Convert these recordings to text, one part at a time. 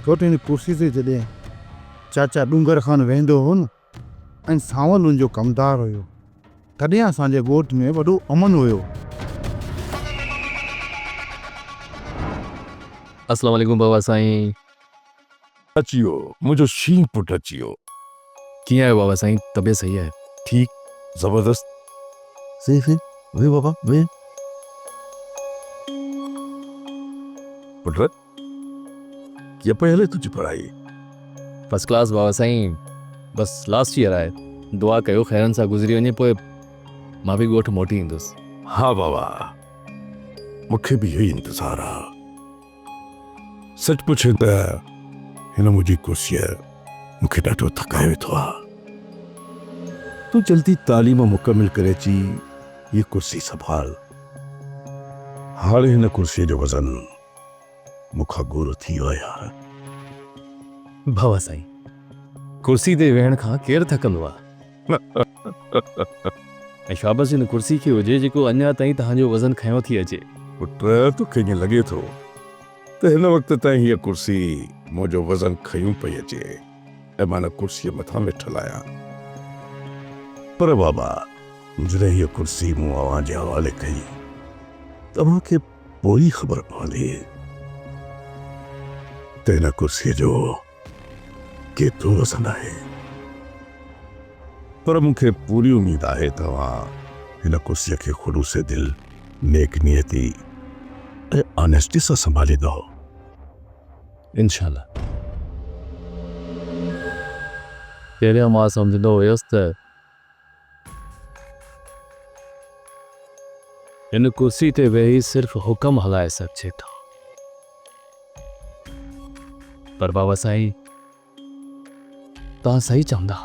छोटे ने कुर्सी से जॾहिं चाचा डूंगर खान वेंदो हो न ऐं सावल हुनजो कमदार हुयो, तॾहिं असांजे ॻोठ में वॾो अमन हुयो। अस्सलाम वालेकुम बाबा साईं। अचियो मुझो शीं पुट अचियो। कीअं आहियो बाबा साईं? तबियत सही आहे? ठीक जबरदस्त। सही वे बाबा वे पुट ये पहले तुझी पढ़ाई फर्स्ट क्लास बाबा साईं, बस लास्ट ईयर आहे। दुआ कयो खैरन सां गुज़री वञे, पोइ मां बि ॻोठ मोटी ईंदुसि। हाँ बाबा, मूंखे बि इहो ई इंतज़ारु आहे। सच पुछे त हिन मुंहिंजी कुर्सीअ मूंखे ॾाढो थकाए वेठो आहे। तूं जल्दी तालीम मुकमिल करे अची ये कुर्सी संभाल। हाणे हिन कुर्सीअ जो वज़न मूंखां गुरु थी वियो आहे। बाबा साईं, कुर्सी ते वेहण खां केरु थकंदो आहे? ऐं शाबस हिन कुर्सी खे हुजे जेको अञा ताईं तव्हांजो वज़न खयों थी अचे। पुट तोखे ईअं लॻे थो त हिन वक़्त ताईं हीअ कुर्सी मुंहिंजो वज़न खयूं पई अचे ऐं मां हिन कुर्सीअ मथां वेठल आहियां। पर बाबा, जॾहिं हीअ कुर्सी मूं अव्हां जे हवाले कई तव्हांखे पोइ ख़बर पवंदी त हिन कुर्सीअ जो केतिरो वज़न आहे। पर मूंखे पूरी उम्मीद आहे तव्हां हिन कुर्सीअ खे ख़ुलूस दिल, नेक नियती ऐं ऑनेस्टी सां संभालींदो। इंशाल्लाह। पहिरियां मां सम्झंदो हुयुसि त हिन कुर्सी ते वेही सिर्फ़ हुकम हलाए सघिजे थो, पर बाबा साईं तव्हां सही चवंदा।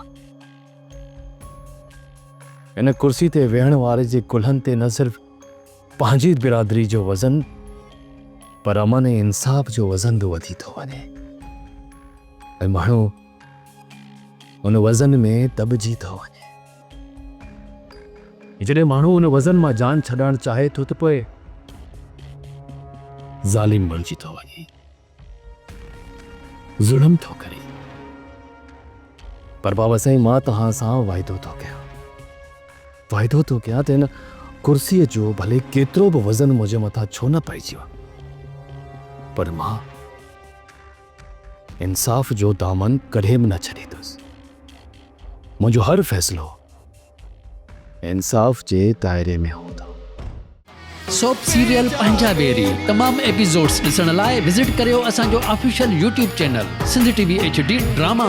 हिन कुर्सी ते वेहण वारे जे कुल्हनि ते न सिर्फ़ पंहिंजी बिरादरी जो वज़न, पर अमन ऐं इंसाफ़ जो वज़न बि वधी थो वञे ऐं माण्हू उन वज़न में दॿिजी थो वञे। जॾहिं माण्हू उन वज़न मां जान छॾाइण चाहे थो त पोइ ज़ालिम बणिजी थो वञे, ज़ुल्म थो करे। पर बाबा साईं, मां तव्हां सां वाइदो थो कयां त हिन कुर्सीअ जो भले केतिरो बि वज़न मुंहिंजे मथां छो न पइजी वञे, पर मां इंसाफ़ जो दामन कॾहिं बि न छॾींदुसि। मुंहिंजो हर फ़ैसिलो इंसाफ़ जे दायरे में हूंदो। सोप सीरियल पंजाबेरी तमाम एपिसोड्स ॾिसण लाइ विज़िट करियो असांजो official YouTube channel Sindh TV HD drama.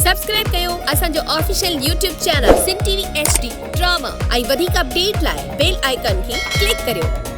Subscribe कयो असांजो official YouTube channel Sindh TV HD drama ऐं वधीक अपडेट लाइ बेल आइकन खे क्लिक करियो।